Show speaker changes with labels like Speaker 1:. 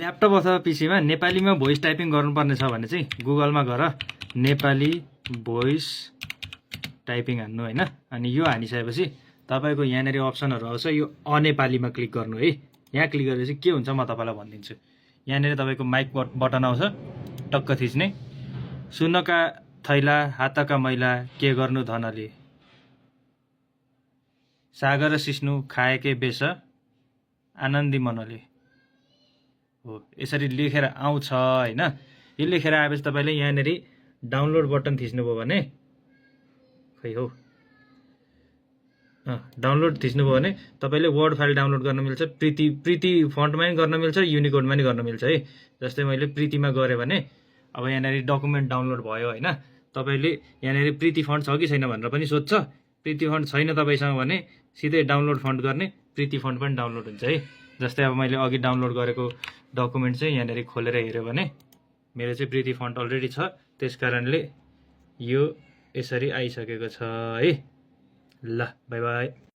Speaker 1: Laptop अथवा पीसीमा नेपालीमा voice typing गर्नुपर्ने छ भने चाहिँ गुगलमा गएर नेपाली भोइस टाइपिङ हान्नु हैन। अनि यो हानिसकेपछि तपाईको यहाँनेरि अप्सनहरु आउँछ, यो अनेपालीमा क्लिक गर्नु है। यहाँ क्लिक गरेपछि के हुन्छ म तपाईलाई भनिदिन्छु। यहाँनेरि तपाईको माइक बटन आउँछ, टक्क थिच्ने। सुनका थैला हातका मैला के गर्नु धनले, सागर सिस्नु खाएकै बेस आनन्दी मनले हो। यसरी लेखेर आउँछ हैन। यो लेखेर आएपछि तपाईले यहाँनेरि डाउनलोड बटन थिच्नुभयो भने खै हौ डाउनलोड थिच्नुभयो भने तपाईले वर्ड फाइल डाउनलोड गर्न मिल्छ। प्रिति फन्टमा पनि गर्न मिल्छ, युनिकोडमा पनि गर्न मिल्छ है। जस्तै मैले प्रितिमा गरे भने अब यहाँनेरि डकुमेन्ट डाउनलोड भयो हैन। तपाईले यहाँनेरि प्रिति फन्ट छ कि छैन भनेर पनि सोध्छ। प्रिति फन्ट छैन तपाईसँग भने सिधै डाउनलोड फन्ट गर्ने, प्रिति फन्ट पनि डाउनलोड हुन्छ है। जस्तै अब मैले अघि डाउनलोड गरेको डकुमेन्ट चाहिँ यहाँनेरि खोलेर हेर्यो भने मेरो चाहिँ प्रिति फन्ट अलरेडी छ, त्यसकारणले यो यसरी आइसकेको छ है। ल बाइ बाइ।